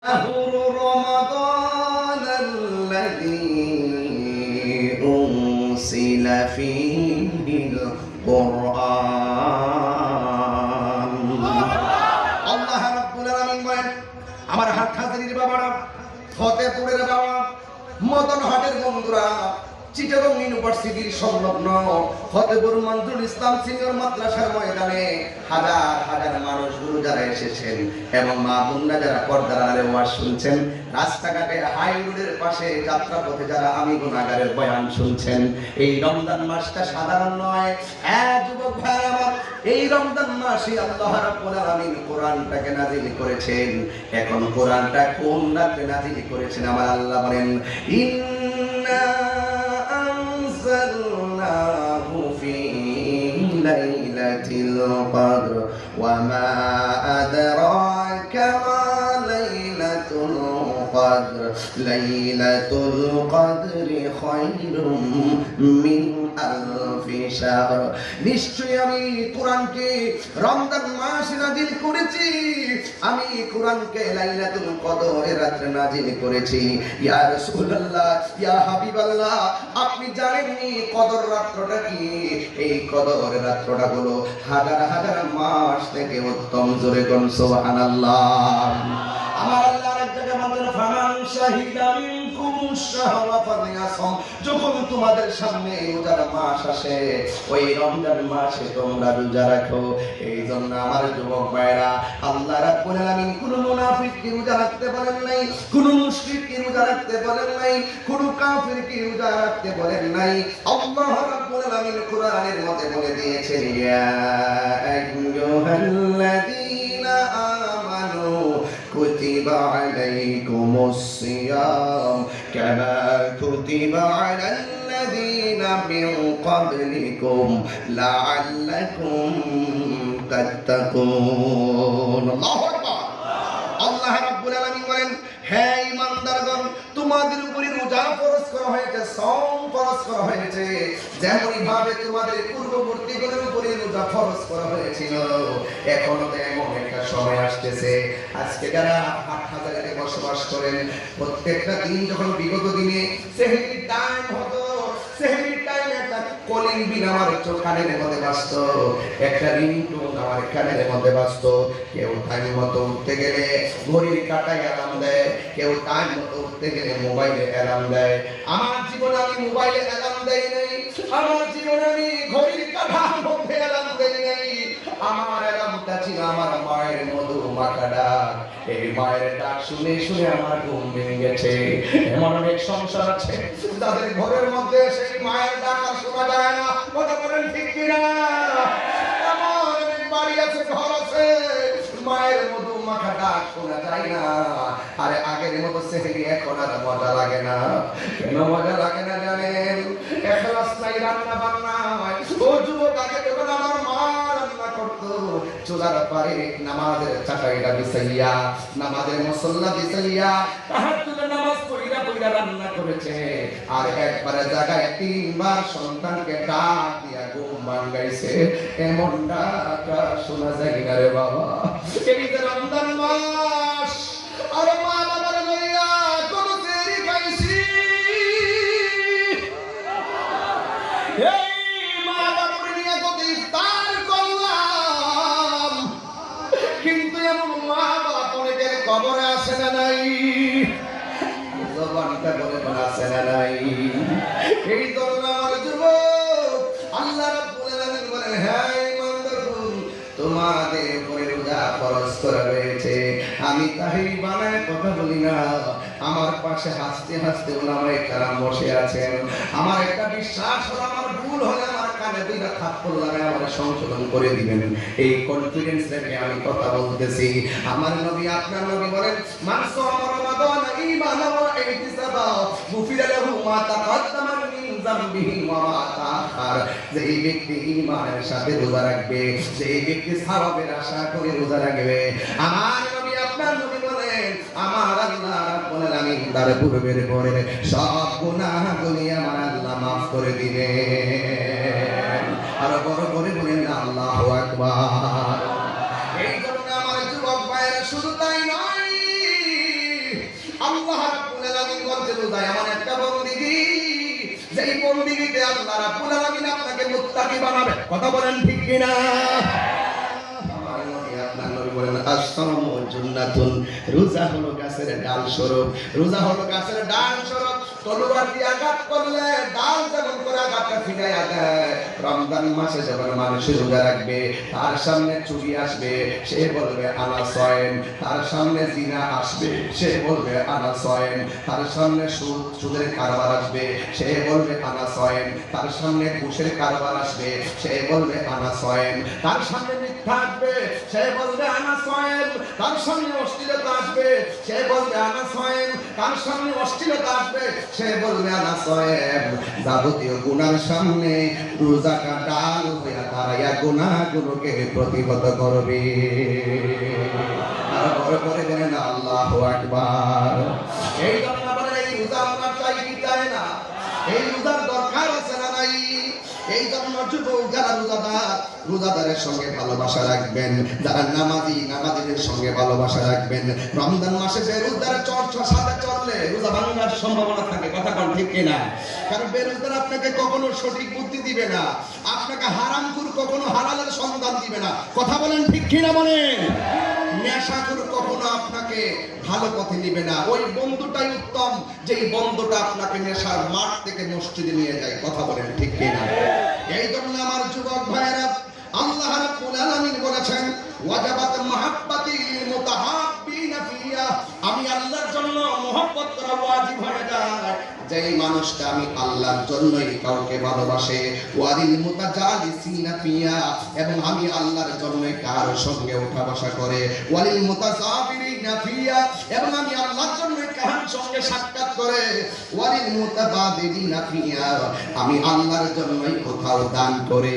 شهر رمضان الذي أنزل فيه القرآن আল্লাহ রাব্বুল আলামিন বলেন, আমার হাত হাজারির বাবারা, ফতেপুরের বাবা, মদনহাটের বন্ধুরা, চিটাগং ইউনিভার্সিটির সংলগ্ন ফতেপুর মঞ্জুরুল ইসলাম সিনিয়র মাদ্রাসার ময়দানে হাজার হাজার মানুষগুলো যারা এসেছেন এবং মা বোনরা যারা পর্দার আড়ালে ওয়াজ শুনছেন, রাস্তাঘাটে হাই রোডের পাশে যাত্রাপথে যারা আমি গুনাহগারের বয়ান শুনছেন, এই রমজান মাসটা সাধারণ নয়। হ্যাঁ যুবক ভাই আমার, এই রমজান মাসে আল্লাহ রাব্বুল আলামিন কোরআনটাকে নাযিল করেছেন। এখন কোরআনটা কোন রাতে নাযিল করেছেন আমার আল্লাহ বলেন, ইন্না আনজালনাহু ফি লাইলাতিল কদর ওয়া মা আদরাকা মা লাইলাতুল কদর লাইলাতুল কদরি খায়রুম মিন আলফি শাহর। নিশ্চয়ই আমি কোরআনকে রমজান মাসে নাযিল করেছি, আমি কোরআনকে লাইলাতুল কদরের রাতে নাযিল করেছি। ইয়া রাসূলুল্লাহ, ইয়া হাবিবাল্লাহ, আপনি জানেননি কদর রাতটা কি? এই কদর রাতটা হলো হাজার হাজার মাস থেকে উত্তম। জোরে কোন সুবহানাল্লাহ। আমার আল্লাহর এক জায়গায় বলেন, ফামান শাহিদা মিনকুম শাহরা ফালিয়াসম। যখন তোমাদের সামনে রোজার মাস আসে, ওই রমজান মাসে তোমরা রোজা রাখো। এই জন্য আমার যুবক ভাইরা, আল্লাহ রাব্বুল আলামিন কোন মুনাফিককে রোজা রাখতে বলেন নাই, কোন মুশরিককে রোজা রাখতে বলেন নাই, কোন কাফিরকে রোজা রাখতে বলেন নাই। আল্লাহ রাব্বুল আলামিন কোরআনের মধ্যে বলে দিয়েছেন, ইয়া আইয়ুহাল্লাযীনা আমানু কুতিবা আলাইকুমুস সিয়াম কামা কুতিবা আলাল্লাযীনা মিন ক্বাবলিকুম লাআল্লাকুম তাত্তাকুন। আল্লাহু আকবার। আল্লাহ রাব্বুল আলামিন বলেন, হে ঈমানদারগণ, তোমাদের উপরে রোজা ফরজ করা হয়েছে, সাওম ফরজ করা হয়েছে, যেমনই ভাবে তোমাদের পূর্ববর্তীদের উপরে রোজা ফরজ করা হয়েছিল। এখনো তো এমন একটা সময় আসতেছে, আজকে যারা হাটহাজারিতে বসবাস করেন, প্রত্যেকটা দিন যখন বিগত দিনে সেহরির টাইম হতো, সেহরির টাইমে একটা কলিং বিল আমার কানের মধ্যে বাজতো, একটা রিংটোন আমার কানের মধ্যে বাজতো। কেউ টাইম মতো উঠতে গেলে ঘড়ির কাঁটায় অ্যালার্ম দেয়, কেউ টাইম মতো উঠতে গেলে মোবাইলে অ্যালার্ম দেয়। আমার জীবনে আমি মোবাইলে অ্যালার্ম দেই নাই, আমার জীবনে আমি ঘড়ির কাঁটার মধ্যে অ্যালার্ম দেই নাই। আমার অ্যালার্মটা ছিল আমার মায়ের মধু মাখা ডাক। এই মায়ের ডাক শুনে শুনে আমার ঘুম ভেঙে গেছে। এমন অনেক সংসার আছে তাদের ঘরের মধ্যে সেই মায়ের ডাক আর শোনা যায় না। কথা বলেন ঠিক কিনা? এমন অনেক বাড়ি আছে, ঘর আছে, মায়ের মধু মাখা ডাক শোনা যায় না। আরে আগের মতো সেহরি এখন আর মজা লাগে না। কেন মজা লাগে না জানেন? এখলাস নাই, রান্না বান্না। ও যুবক, আগে যখন আমার মা রান্না করতো, চুলার পারে নামাজের চাটাইটা বিছাইয়া, নামাজের মুসল্লা বিছাইয়া, তাহাজ্জুদ নামাজ পড়িয়া পড়িয়া রান্না করেছে। আর একবারে জায়গায় তিনবার সন্তানকে ডাক দিয়া ঘুম ভাঙাইছে। এমন ডাক শোনা যায় না রে বাবা। এই যে রমজান মাস, আর মা বাবার লইয়া কোন দেরি খাইছি, এই মা বাবার নিয়ে কত ইফতার করলাম, কিন্তু এমন মা বাবা অনেকের কবরে আসে না নাই, জবানটা বলে আসে না নাই। এই জন্য আমার যুবক, আল্লাহ রাব্বুল আলামিন বলেন, হ্যাঁ ঈমানদারগণ, তোমাদের উপরে রোজা ফরজ করা হয়েছে। আমি তাহিরি বানায় কথা বলি না, আমার পাশে হাসতে হাসতে ওলামায়ে কেরাম বসে আছেন। আমার একটা বিশ্বাস হলো, আমার ভুল হলে আমার কানে দুইটা থাপ্পড় লাগায় আমার সংশোধন করে দিবেন। এই কনফিডেন্স রেখে আমি কথা বলতেছি। আমার নবী, আপনার নবী বলেন, মান সামা রমাদান ঈমানান ওয়া ইহতিসাবা গুফিরা লাহু মা তাকাদ্দামা মিন যামবিহি ওয়া মা তাআখার। যেই ব্যক্তি ঈমানের সাথে রোজা রাখবে, যেই ব্যক্তি সওয়াবের আশা করে রোজা রাখবে, আমার নবী, আপনার নবী বলেন, আমার আল্লাহ রাব্বুল আলামিন তার পূর্বের পরের সব গুনাহগুলি আমার আল্লাহ মাফ করে দিবেন। আর বড় করে বলেন আল্লাহু আকবার। এই জন্য আমার যুবক ভাইয়েরা, শুধু তাই নয়, রোজা এমন একটা বন্দিগি, যেই বন্দিগিতে আল্লাহ রাব্বুল আলামিন আপনাকে মুত্তাকি বানাবে। কথা বলেন ঠিক কিনা? আমার নবী আপনার নবী বলেন আস-সাওমু জুন্নাতুন, রোজা হলো গাছের ডাল স্বরূপ। রোজা হলো গাছের ডাল স্বরূপ। তলোয়ার দিয়ে আঘাত করলে ডাল যেমন করে আঘাতটা ফিরাইয়া দেয়, রমজান মাসে যখন মানুষ রোজা রাখবে, তার সামনে চুরি আসবে, সে বলবে আনা সয়েম। তার সামনে জিনা আসবে, সে বলবে আনা সয়েম। তার সামনে সুদের কারবার আসবে, সে বলবে আনা সয়েম। তার সামনে ঘুষের কারবার আসবে, সে বলবে আনা সয়েম। তার সামনে মিথ্যা আসবে, সে বলবে আনা সয়েম। তার সামনে অশ্লীলতা আসবে, সে বলবে আনা সয়েম। তার সামনে অশ্লীলতা আসবে, সে বলবে আনা সয়েম। যাবতীয় গুনার সামনে রোজাটা ডাল হইয়া দাঁড়াইয়া গুনাহগুলোকে প্রতিহত করবে। আর পরে পরে বলেন আল্লাহু আকবার। এই জন্য বলে এই রোজা আমরা চাই কি চাই না? এই রোজার দরকার আছে না নাই? এই জন্য যুবক যারা রোজাদার, রোজাদারের সঙ্গে ভালোবাসা রাখবেন। যারা নামাজি, নামাজিদের সঙ্গে ভালোবাসা রাখবেন। রমজান মাসে বেরোজদার চর্চার সাথে চললে রোজা ভাঙার সম্ভাবনা থাকে। কথা বল ঠিক কিনা? কারণ বেরোজদার আপনাকে কখনো সঠিক বুদ্ধি দিবে না, আপনাকে হারামখোর কখনো হালালের সন্ধান দিবে না। কথা বলেন ঠিক কিনা? বলেন। নেশাখোর কখনো আপনাকে ভালো পথে নিবে না। ওই বন্ধুটাই উত্তম, যেই বন্ধুটা আপনাকে নেশার মাঠ থেকে মসজিদে নিয়ে যায়। কথা বলেন ঠিক কিনা? এই জন্য আমার যুবক ভাইয়েরা, আল্লাহ রাব্বুল আলামিন বলেছেন ওয়াজাবাত মাহাব্বাতি লিল মুতাহাব্বিনা ফিয়া, আমি আল্লাহর জন্য মহব্বত করা ওয়াজিব হয়ে যায় যেই মানুষটা আমি আল্লাহর জন্যই কাউকে ভালোবাসে। ওয়ালিল মুতাজালিসিনা ফিয়া, এবং আমি আল্লাহর জন্যই কার সঙ্গে উঠা বসা করে। ওয়ালিল মুতাসাবিরিনা ফিয়া, এবং আমি আল্লাহর জন্যই কার সঙ্গে সাক্ষাৎ করে। ওয়ালিল মুতাবাদিলিনা ফিয়া, আমি আল্লাহর জন্যই কোথাও দান করে।